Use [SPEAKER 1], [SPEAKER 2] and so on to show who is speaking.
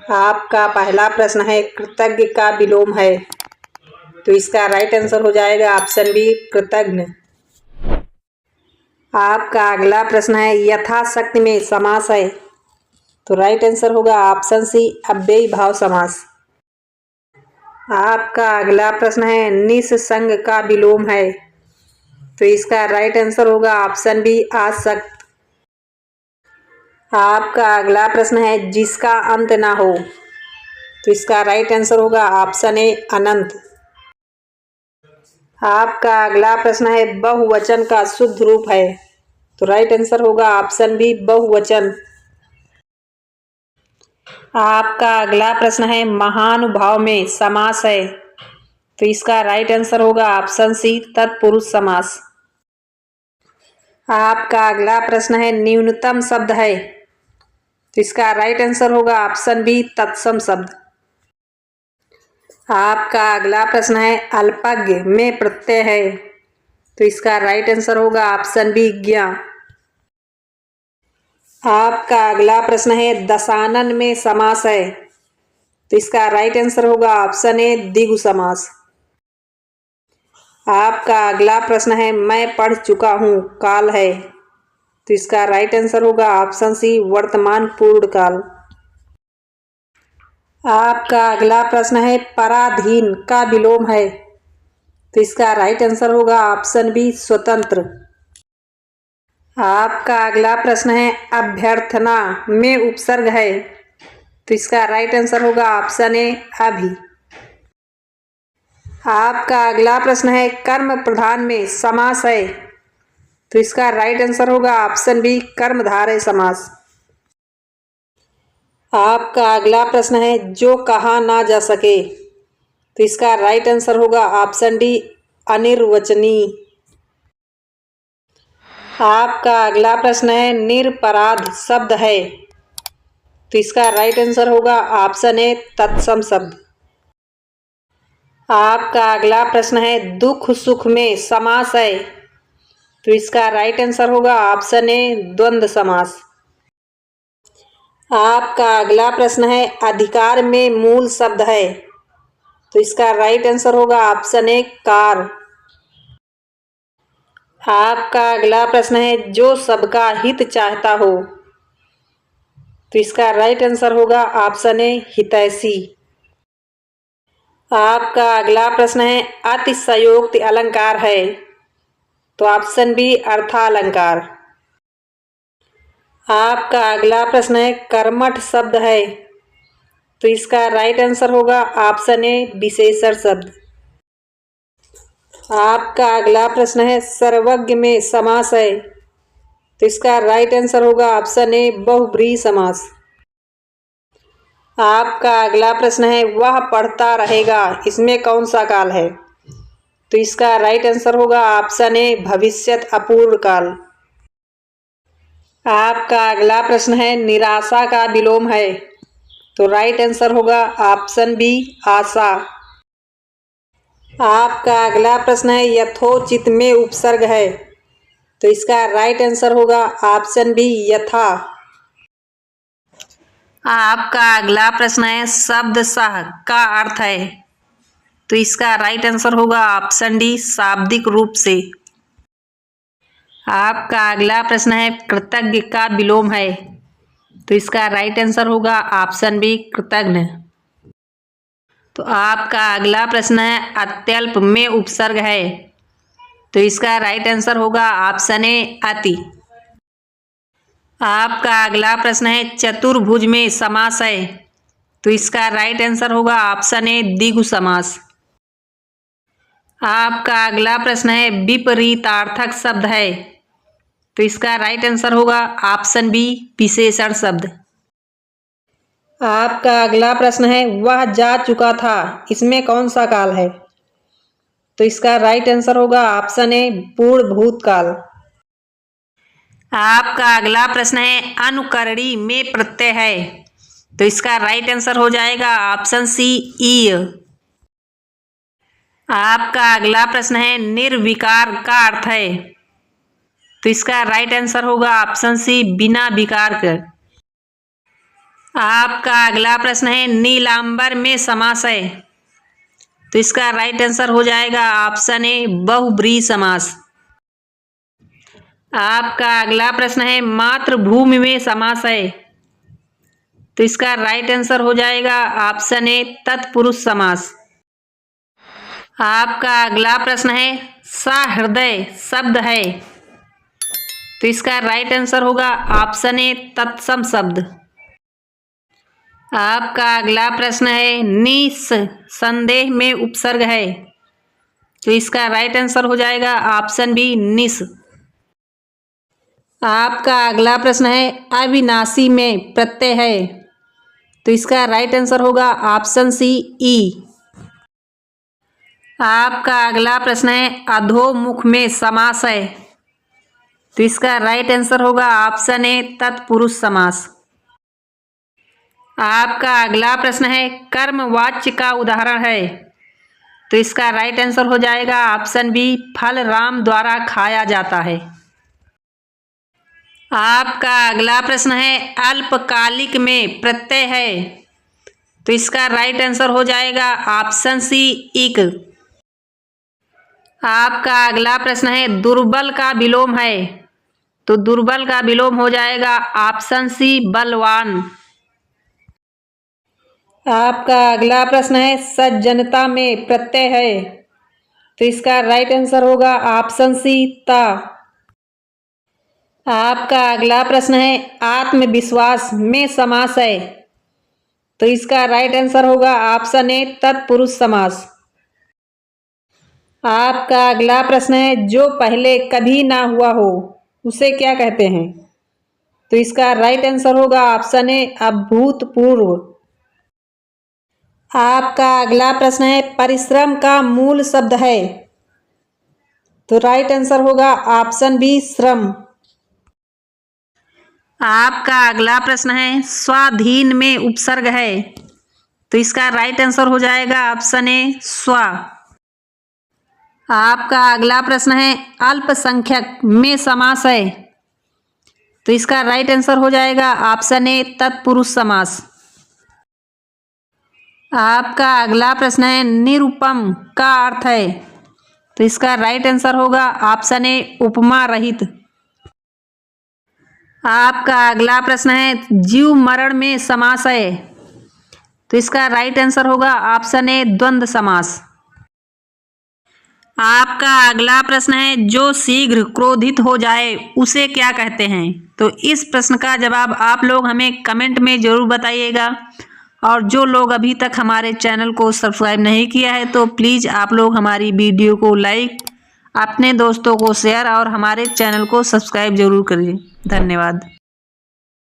[SPEAKER 1] आपका पहला प्रश्न है कृतज्ञ का विलोम है, तो इसका राइट आंसर हो जाएगा ऑप्शन बी कृतज्ञ। आपका अगला प्रश्न है यथाशक्ति में समास है, तो राइट आंसर होगा ऑप्शन सी अव्ययी भाव समास। आपका अगला प्रश्न है निस्संग का विलोम है, तो इसका राइट आंसर होगा ऑप्शन बी आसक्त। आपका अगला प्रश्न है जिसका अंत ना हो, तो इसका राइट आंसर होगा ऑप्शन ए अनंत। आपका अगला प्रश्न है बहुवचन का शुद्ध रूप है, तो राइट आंसर होगा ऑप्शन बी बहुवचन। आपका अगला प्रश्न है महानुभाव में समास है, तो इसका राइट आंसर होगा ऑप्शन सी तत्पुरुष समास। आपका अगला प्रश्न है न्यूनतम शब्द है, तो इसका राइट आंसर होगा ऑप्शन बी तत्सम शब्द। आपका अगला प्रश्न है अल्पज्ञ में प्रत्यय है, तो इसका राइट आंसर होगा ऑप्शन बी ज्ञ। आपका अगला प्रश्न है दशानन में समास है, तो इसका राइट आंसर होगा ऑप्शन ए द्विगु समास। आपका अगला प्रश्न है मैं पढ़ चुका हूँ काल है, तो इसका राइट आंसर होगा ऑप्शन सी वर्तमान पूर्ण काल। आपका अगला प्रश्न है पराधीन का विलोम है, तो इसका राइट आंसर होगा ऑप्शन बी स्वतंत्र। आपका अगला प्रश्न है अभ्यर्थना में उपसर्ग है, तो इसका राइट आंसर होगा ऑप्शन ए अभी। आपका अगला प्रश्न है कर्म प्रधान में समास है, तो इसका राइट आंसर होगा ऑप्शन बी कर्मधारय समास। आपका अगला प्रश्न है जो कहा ना जा सके, तो इसका राइट आंसर होगा ऑप्शन डी अनिर्वचनीय। आपका अगला प्रश्न है निरपराध शब्द है, तो इसका राइट आंसर होगा ऑप्शन ए तत्सम शब्द। आपका अगला प्रश्न है दुख सुख में समास है, तो इसका राइट आंसर होगा ऑप्शन ए द्वंद्व समास। आपका अगला प्रश्न है अधिकार में मूल शब्द है, तो इसका राइट आंसर होगा ऑप्शन ए कार। आपका अगला प्रश्न है जो सबका हित चाहता हो, तो इसका राइट आंसर होगा ऑप्शन ए हितैषी। आपका अगला प्रश्न है अतिशयोक्ति अलंकार है, तो ऑप्शन बी अर्थालंकार। आपका अगला प्रश्न है कर्मठ शब्द है, तो इसका राइट आंसर होगा ऑप्शन ए विशेषण शब्द। आपका अगला प्रश्न है सर्वज्ञ में समास है, तो इसका राइट आंसर होगा ऑप्शन ए बहुब्रीहि समास। आपका अगला प्रश्न है वह पढ़ता रहेगा, इसमें कौन सा काल है, तो इसका राइट आंसर होगा ऑप्शन ए भविष्यत अपूर्व काल। आपका अगला प्रश्न है निराशा का विलोम है, तो राइट आंसर होगा ऑप्शन बी आशा। आपका अगला प्रश्न है यथोचित में उपसर्ग है, तो इसका राइट आंसर होगा ऑप्शन बी यथा। आपका अगला प्रश्न है शब्द सह का अर्थ है, तो इसका राइट आंसर होगा ऑप्शन डी शाब्दिक रूप से। आपका अगला प्रश्न है कृतज्ञ का विलोम है, तो इसका राइट आंसर होगा ऑप्शन बी कृतज्ञ। तो आपका अगला प्रश्न है अत्यल्प में उपसर्ग है, तो इसका राइट आंसर होगा ऑप्शन ए अति। आपका अगला प्रश्न है चतुर्भुज में समास है, तो इसका राइट आंसर होगा ऑप्शन ए द्विगु समास। आपका अगला प्रश्न है विपरीतार्थक शब्द है, तो इसका राइट आंसर होगा ऑप्शन बी विशेषण शब्द। आपका अगला प्रश्न है वह जा चुका था, इसमें कौन सा काल है, तो इसका राइट आंसर होगा ऑप्शन ए पूर्ण भूतकाल। आपका अगला प्रश्न है अनुकरणी में प्रत्यय है, तो इसका राइट आंसर हो जाएगा ऑप्शन सी ईय। आपका अगला प्रश्न है निर्विकार का अर्थ है, तो इसका राइट आंसर होगा ऑप्शन सी बिना विकार के। आपका अगला प्रश्न है नीलांबर में समास है, तो इसका राइट आंसर हो जाएगा ऑप्शन ए बहुब्रीहि समास। आपका अगला प्रश्न है मातृभूमि में समास है, तो इसका राइट आंसर हो जाएगा ऑप्शन ए तत्पुरुष समास। आपका अगला प्रश्न है सहृदय शब्द है, तो इसका राइट आंसर होगा ऑप्शन ए तत्सम शब्द। आपका अगला प्रश्न है निस्संदेह में उपसर्ग है, तो इसका राइट आंसर हो जाएगा ऑप्शन बी निस। आपका अगला प्रश्न है अविनाशी में प्रत्यय है, तो इसका राइट आंसर होगा ऑप्शन सी ई। आपका अगला प्रश्न है अधोमुख में समास है, तो इसका राइट आंसर होगा ऑप्शन ए तत्पुरुष समास। आपका अगला प्रश्न है कर्मवाच्य का उदाहरण है, तो इसका राइट आंसर हो जाएगा ऑप्शन बी फल राम द्वारा खाया जाता है। आपका अगला प्रश्न है अल्पकालिक में प्रत्यय है, तो इसका राइट आंसर हो जाएगा ऑप्शन सी इक। आपका अगला प्रश्न है दुर्बल का विलोम है, तो दुर्बल का विलोम हो जाएगा ऑप्शन सी बलवान। आपका अगला प्रश्न है सज्जनता में प्रत्यय है, तो इसका राइट आंसर होगा ऑप्शन सी ता। आपका अगला प्रश्न है आत्मविश्वास में समास है, तो इसका राइट आंसर होगा ऑप्शन ए तत्पुरुष समास। आपका अगला प्रश्न है जो पहले कभी ना हुआ हो उसे क्या कहते हैं, तो इसका राइट आंसर होगा ऑप्शन ए अभूतपूर्व। आपका अगला प्रश्न है परिश्रम का मूल शब्द है, तो राइट आंसर होगा ऑप्शन बी श्रम। आपका अगला प्रश्न है स्वाधीन में उपसर्ग है, तो इसका राइट आंसर हो जाएगा ऑप्शन ए स्व। आपका अगला प्रश्न है अल्पसंख्यक में समास है, तो इसका राइट आंसर हो जाएगा ऑप्शन ए तत्पुरुष समास। आपका अगला प्रश्न है निरुपम का अर्थ है, तो इसका राइट आंसर होगा ऑप्शन ए उपमा रहित। आपका अगला प्रश्न है जीव मरण में समास है, तो इसका राइट आंसर होगा ऑप्शन ए द्वंद्व समास। आपका अगला प्रश्न है जो शीघ्र क्रोधित हो जाए उसे क्या कहते हैं, तो इस प्रश्न का जवाब आप लोग हमें कमेंट में ज़रूर बताइएगा। और जो लोग अभी तक हमारे चैनल को सब्सक्राइब नहीं किया है तो प्लीज़ आप लोग हमारी वीडियो को लाइक, अपने दोस्तों को शेयर और हमारे चैनल को सब्सक्राइब जरूर करिए। धन्यवाद।